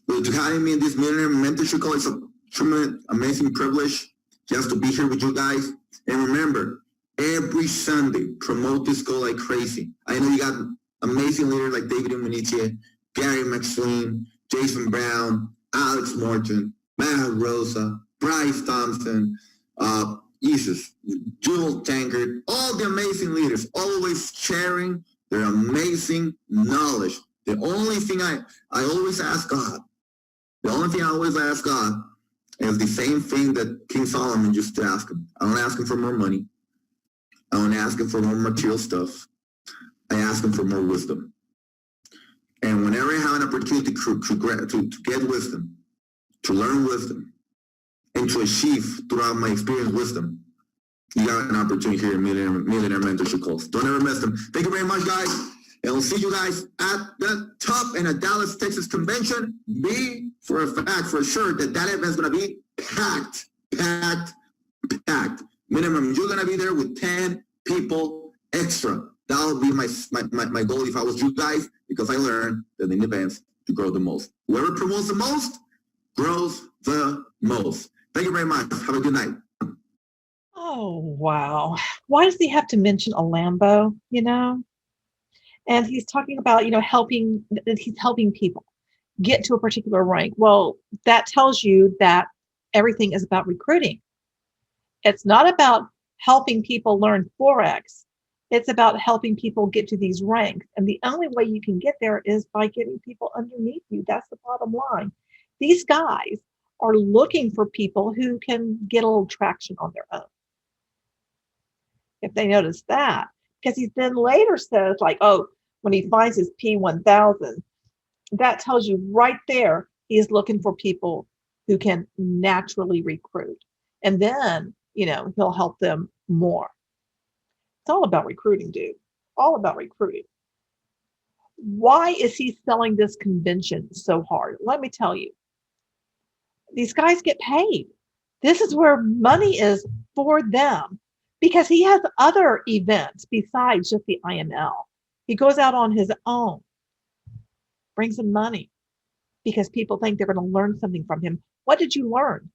for having me in this Millionaire Mentorship call. It's a tremendous, amazing privilege just to be here with you guys. And remember, every Sunday, promote this goal like crazy. I know you got amazing leaders like David Imonitia, Gary McSween, Jason Brown, Alex Morton, Matt Rosa, Bryce Thompson, Jules Tankard, all the amazing leaders, always sharing their amazing knowledge. The only thing I always ask God, is the same thing that King Solomon used to ask him. I don't ask him for more money. I don't ask him for more material stuff. I ask him for more wisdom. And whenever I have an opportunity to get wisdom, to learn wisdom, and to achieve throughout my experience wisdom, you got an opportunity here in Millionaire Mentorship calls. Don't ever miss them. Thank you very much, guys. And we'll see you guys at the top in a Dallas, Texas convention. Be for a fact, for sure, that event's going to be packed. Minimum, you're going to be there with 10 people extra. That would be my goal if I was you guys, because I learned that in events, you grow the most. Whoever promotes the most, grows the most. Thank you very much. Have a good night. Oh, wow. Why does he have to mention a Lambo, And he's talking about, he's helping people get to a particular rank. Well, that tells you that everything is about recruiting. It's not about helping people learn Forex. It's about helping people get to these ranks. And the only way you can get there is by getting people underneath you. That's the bottom line. These guys are looking for people who can get a little traction on their own. If they notice that, because he then later says, like, oh, when he finds his P1000, that tells you right there he's looking for people who can naturally recruit. And then, he'll help them more. It's all about recruiting, dude. All about recruiting. Why is he selling this convention so hard? Let me tell you. These guys get paid. This is where money is for them, because he has other events besides just the IML. He goes out on his own, brings in money, because people think they're going to learn something from him. What did you learn?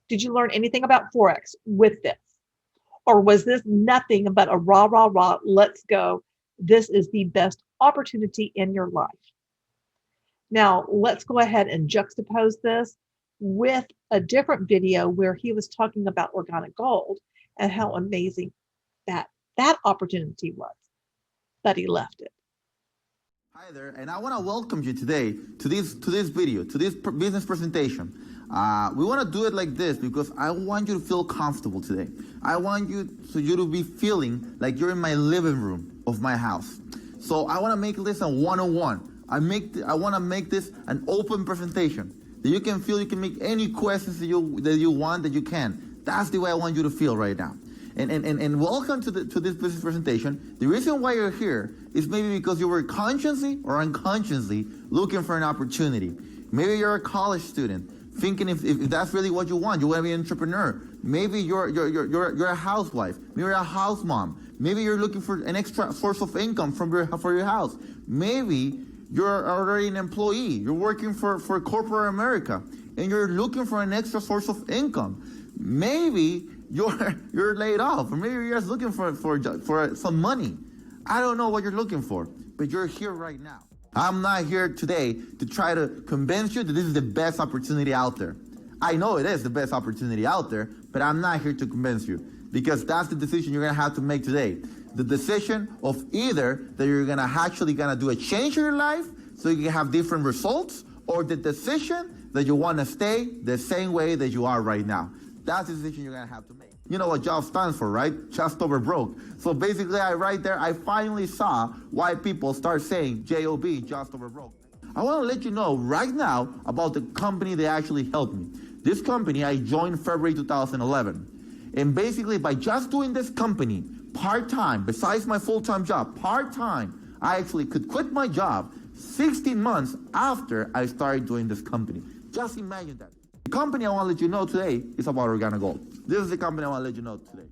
Did you learn anything about Forex with this? Or was this nothing but a rah, let's go. This is the best opportunity in your life. Now, let's go ahead and juxtapose this with a different video where he was talking about organic gold and how amazing that opportunity was, that he left it. Hi there, and I want to welcome you today to this video, to this business presentation. We want to do it like this because I want you to feel comfortable today. I want you to be feeling like you're in my living room of my house. So I want to make this a one-on-one. I want to make this an open presentation that you can feel. You can make any questions that you want, that you can. That's the way I want you to feel right now. And welcome to this business presentation. The reason why you're here is maybe because you were consciously or unconsciously looking for an opportunity. Maybe you're a college student thinking if that's really what you want. You want to be an entrepreneur. Maybe you're a housewife. Maybe you're a house mom. Maybe you're looking for an extra source of income for your house. Maybe you're already an employee. You're working for corporate America and you're looking for an extra source of income. Maybe you're laid off, or maybe you're just looking for some money. I don't know what you're looking for, but you're here right now. I'm not here today to try to convince you that this is the best opportunity out there. I know it is the best opportunity out there, but I'm not here to convince you, because that's the decision you're gonna have to make today. The decision of either that you're actually gonna do a change in your life so you can have different results, or the decision that you wanna stay the same way that you are right now. That's the decision you're gonna have to make. You know what JOB stands for, right? Just over broke. So basically, right there, I finally saw why people start saying JOB, just over broke. I want to let you know right now about the company that actually helped me. This company, I joined February 2011. And basically, by just doing this company part-time, besides my full-time job, part-time, I actually could quit my job 16 months after I started doing this company. Just imagine that. The company I want to let you know today is about organic gold. This is the company I want to let you know today.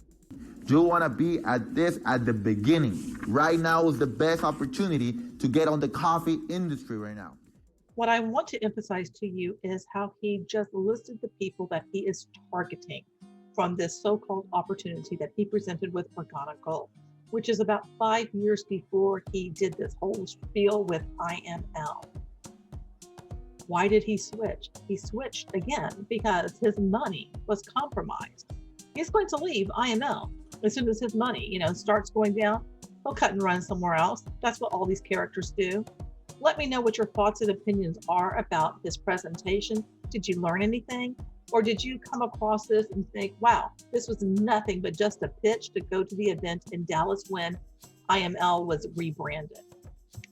You want to be at the beginning. Right now is the best opportunity to get on the coffee industry right now. What I want to emphasize to you is how he just listed the people that he is targeting from this so-called opportunity that he presented with organic gold, which is about 5 years before he did this whole spiel with IML. Why did he switch? He switched again because his money was compromised. He's going to leave IML as soon as his money, starts going down. He'll cut and run somewhere else. That's what all these characters do. Let me know what your thoughts and opinions are about this presentation. Did you learn anything? Or did you come across this and think, wow, this was nothing but just a pitch to go to the event in Dallas when IML was rebranded?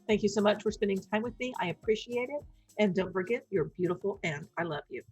Thank you so much for spending time with me. I appreciate it. And don't forget, you're beautiful and I love you.